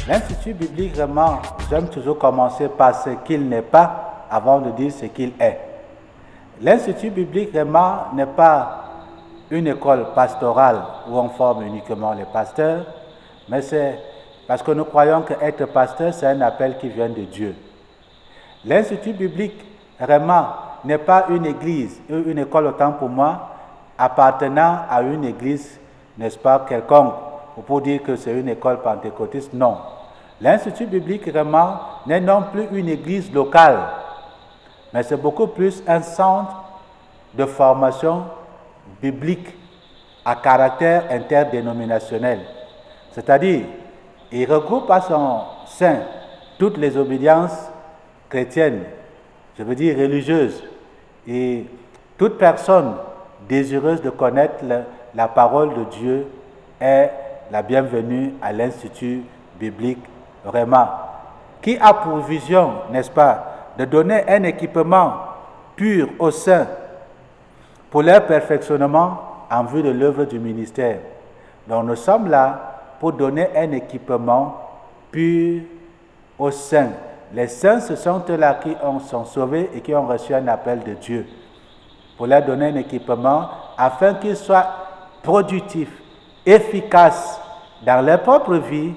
L'Institut biblique, vraiment, j'aime toujours commencer par ce qu'il n'est pas avant de dire ce qu'il est. L'Institut biblique, vraiment, n'est pas une école pastorale où on forme uniquement les pasteurs, mais c'est parce que nous croyons qu'être pasteur, c'est un appel qui vient de Dieu. L'Institut biblique, vraiment, n'est pas une église, une école autant pour moi, appartenant à une église, n'est-ce pas, quelconque, pour dire que c'est une école pentecôtiste, non. L'Institut biblique, vraiment, n'est non plus une église locale, mais c'est beaucoup plus un centre de formation biblique à caractère interdénominationnel. C'est-à-dire, il regroupe à son sein toutes les obédiences chrétiennes, je veux dire religieuses, et toute personne désireuse de connaître la parole de Dieu est la bienvenue à l'Institut biblique vraiment, qui a pour vision, n'est-ce pas, de donner un équipement pur aux saints pour leur perfectionnement en vue de l'œuvre du ministère. Donc nous sommes là pour donner un équipement pur aux saints. Les saints, ce sont ceux-là qui sont sauvés et qui ont reçu un appel de Dieu, pour leur donner un équipement afin qu'ils soient productifs, efficaces dans leur propre vie,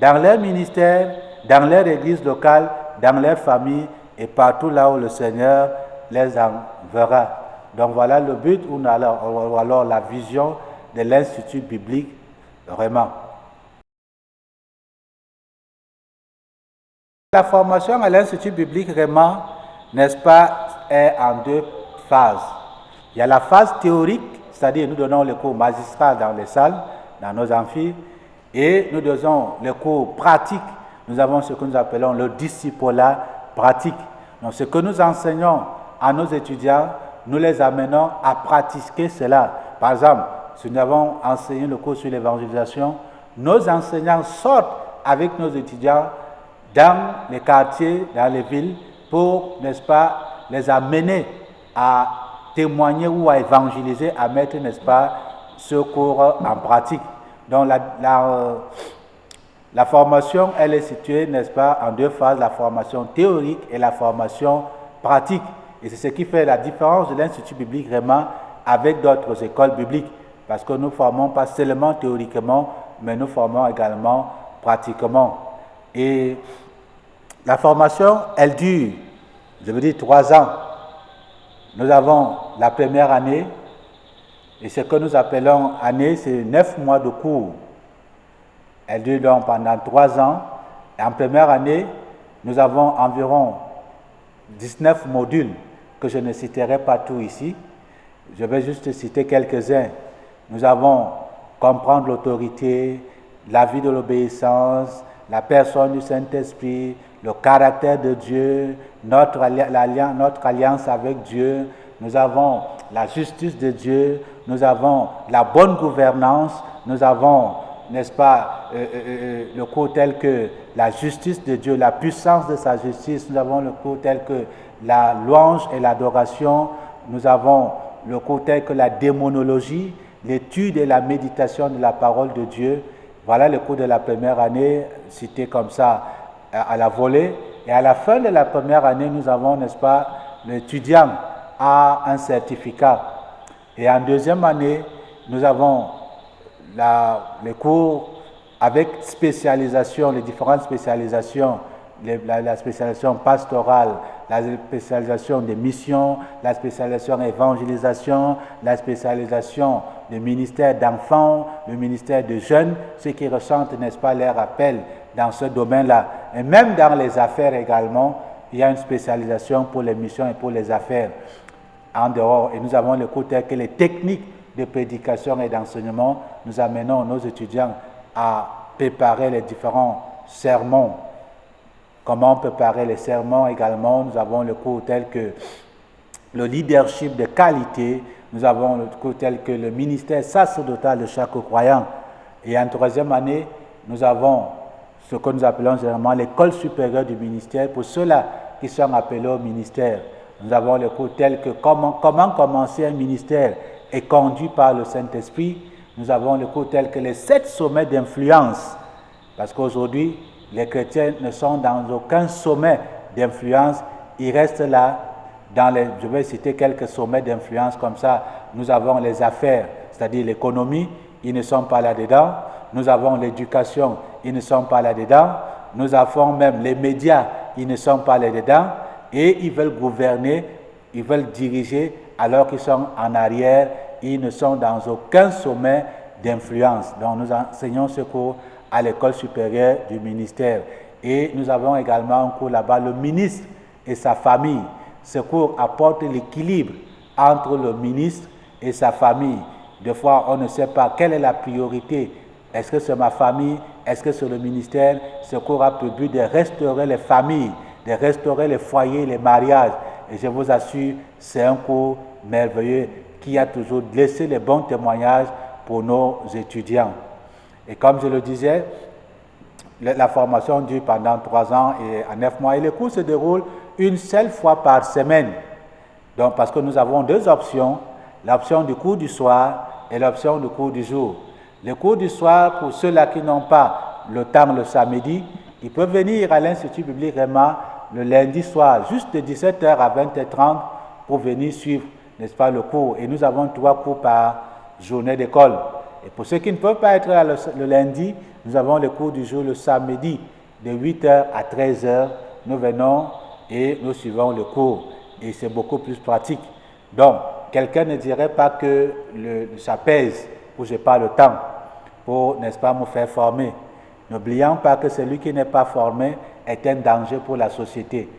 dans leur ministère, dans leur église locale, dans leur famille et partout là où le Seigneur les enverra. Donc voilà le but ou alors la vision de l'Institut biblique, vraiment. La formation à l'Institut biblique, vraiment, n'est-ce pas, est en deux phases. Il y a la phase théorique, c'est-à-dire nous donnons le cours magistral dans les salles, dans nos amphis, et nous donnons le cours pratique. Nous avons ce que nous appelons le discipulat pratique. Donc ce que nous enseignons à nos étudiants, nous les amenons à pratiquer cela. Par exemple, si nous avons enseigné le cours sur l'évangélisation, nos enseignants sortent avec nos étudiants dans les quartiers, dans les villes, pour, n'est-ce pas, les amener à témoigner ou à évangéliser, à mettre, n'est-ce pas, ce cours en pratique. Donc la formation, elle est située, n'est-ce pas, en deux phases, la formation théorique et la formation pratique. Et c'est ce qui fait la différence de l'Institut biblique vraiment avec d'autres écoles bibliques. Parce que nous ne formons pas seulement théoriquement, mais nous formons également pratiquement. Et la formation, elle dure, je veux dire, 3 ans. Nous avons la première année, et ce que nous appelons année, c'est 9 mois de cours. Elle dure donc pendant 3 ans. Et en première année, nous avons environ 19 modules que je ne citerai pas tout ici. Je vais juste citer quelques-uns. Nous avons comprendre l'autorité, la vie de l'obéissance, la personne du Saint-Esprit, le caractère de Dieu, notre alliance avec Dieu. Nous avons la justice de Dieu, nous avons la bonne gouvernance, nous avons, n'est-ce pas, le cours tel que la justice de Dieu, la puissance de sa justice, nous avons le cours tel que la louange et l'adoration, nous avons le cours tel que la démonologie, l'étude et la méditation de la parole de Dieu. Voilà le cours de la première année, cité comme ça à la volée. Et à la fin de la première année, nous avons, n'est-ce pas, l'étudiant a un certificat. Et en deuxième année, nous avons les cours avec spécialisation, les différentes spécialisations, la spécialisation pastorale, la spécialisation des missions, la spécialisation évangélisation, la spécialisation du ministère d'enfants, le ministère de jeunes, ceux qui ressentent, n'est-ce pas, leur appel dans ce domaine-là. Et même dans les affaires également, il y a une spécialisation pour les missions et pour les affaires en dehors. Et nous avons le cours tel que les techniques de prédication et d'enseignement. Nous amenons nos étudiants à préparer les différents sermons. Comment préparer les sermons également. Nous avons le cours tel que le leadership de qualité. Nous avons le cours tel que le ministère sacerdotal de chaque croyant. Et en troisième année, nous avons ce que nous appelons généralement l'école supérieure du ministère pour ceux-là qui sont appelés au ministère. Nous avons le cours tel que comment commencer un ministère est conduit par le Saint-Esprit. Nous avons le cours tel que les 7 sommets d'influence. Parce qu'aujourd'hui, les chrétiens ne sont dans aucun sommet d'influence, ils restent là. Je vais citer quelques sommets d'influence comme ça. Nous avons les affaires, c'est-à-dire l'économie, ils ne sont pas là-dedans. Nous avons l'éducation, ils ne sont pas là-dedans. Nous avons même les médias, ils ne sont pas là-dedans. Et ils veulent gouverner, ils veulent diriger alors qu'ils sont en arrière. Ils ne sont dans aucun sommet d'influence. Donc nous enseignons ce cours à l'école supérieure du ministère. Et nous avons également un cours là-bas, le ministre et sa famille. Ce cours apporte l'équilibre entre le ministre et sa famille. Des fois, on ne sait pas quelle est la priorité. Est-ce que c'est ma famille? Est-ce que c'est le ministère? Ce cours a pour but de restaurer les familles, de restaurer les foyers, les mariages. Et je vous assure, c'est un cours merveilleux qui a toujours laissé les bons témoignages pour nos étudiants. Et comme je le disais, la formation dure pendant 3 ans et à 9 mois. Et les cours se déroulent une seule fois par semaine. Donc, parce que nous avons 2 options, l'option du cours du soir et l'option du cours du jour. Le cours du soir, pour ceux-là qui n'ont pas le temps le samedi, ils peuvent venir à l'Institut biblique Réma le lundi soir, juste de 17h à 20h30 pour venir suivre, n'est-ce pas, le cours. Et nous avons 3 cours par journée d'école. Et pour ceux qui ne peuvent pas être là le lundi, nous avons le cours du jour le samedi de 8h à 13h. Nous venons et nous suivons le cours. Et c'est beaucoup plus pratique. Donc, quelqu'un ne dirait pas que ça pèse ou je n'ai pas le temps pour, n'est-ce pas, me faire former. N'oublions pas que celui qui n'est pas formé est un danger pour la société.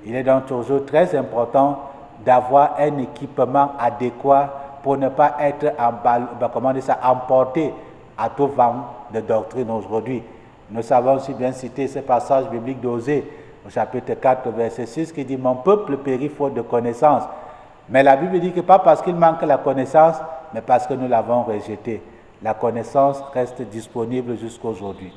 Il est donc toujours très important d'avoir un équipement adéquat pour ne pas être emporté à tout vent de doctrine aujourd'hui. Nous savons aussi bien citer ce passage biblique d'Osée, au chapitre 4, verset 6, qui dit « Mon peuple périt faute de connaissance ». Mais la Bible dit que pas parce qu'il manque la connaissance, mais parce que nous l'avons rejetée. La connaissance reste disponible jusqu'à aujourd'hui.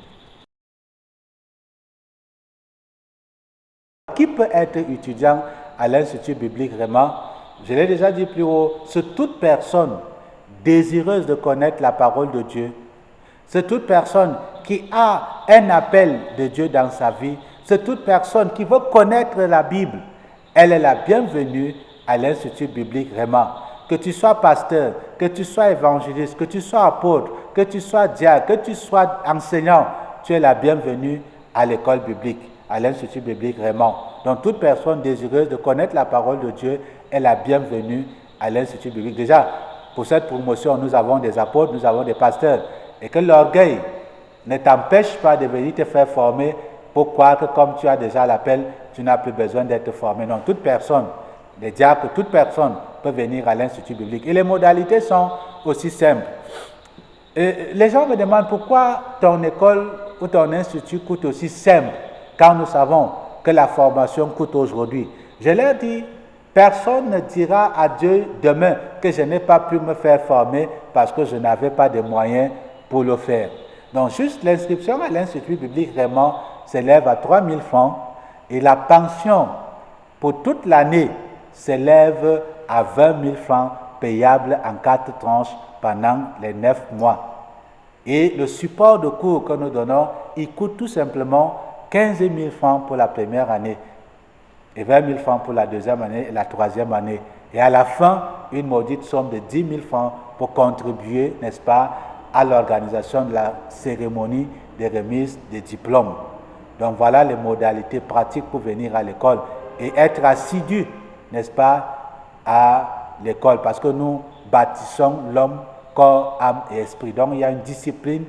Qui peut être étudiant à l'Institut biblique Réma? Je l'ai déjà dit plus haut, c'est toute personne désireuse de connaître la parole de Dieu. C'est toute personne qui a un appel de Dieu dans sa vie. C'est toute personne qui veut connaître la Bible. Elle est la bienvenue à l'Institut biblique Réma. Que tu sois pasteur, que tu sois évangéliste, que tu sois apôtre, que tu sois diacre, que tu sois enseignant, tu es la bienvenue à l'école biblique, à l'Institut biblique Réma. Donc toute personne désireuse de connaître la parole de Dieu est la bienvenue à l'Institut biblique. Déjà, pour cette promotion, nous avons des apôtres, nous avons des pasteurs. Et que l'orgueil ne t'empêche pas de venir te faire former pour croire que comme tu as déjà l'appel, tu n'as plus besoin d'être formé. Donc toute personne, les diacres, toute personne peut venir à l'Institut biblique. Et les modalités sont aussi simples. Et les gens me demandent pourquoi ton école ou ton institut coûte aussi simple quand nous savons que la formation coûte aujourd'hui. Je leur dis, personne ne dira à Dieu demain que je n'ai pas pu me faire former parce que je n'avais pas de moyens pour le faire. Donc juste l'inscription à l'Institut biblique vraiment s'élève à 3 000 francs et la pension pour toute l'année s'élève à 20 000 francs payables en 4 tranches pendant les 9 mois. Et le support de cours que nous donnons, il coûte tout simplement 15 000 francs pour la première année et 20 000 francs pour la deuxième année et la troisième année. Et à la fin, une maudite somme de 10 000 francs pour contribuer, n'est-ce pas, à l'organisation de la cérémonie de remise des diplômes. Donc voilà les modalités pratiques pour venir à l'école et être assidu, n'est-ce pas, à l'école, parce que nous bâtissons l'homme, corps, âme et esprit. Donc il y a une discipline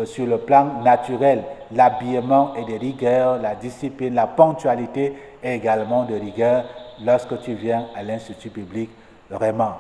sur le plan naturel, l'habillement est de rigueur, la discipline, la ponctualité est également de rigueur lorsque tu viens à l'Institut biblique vraiment.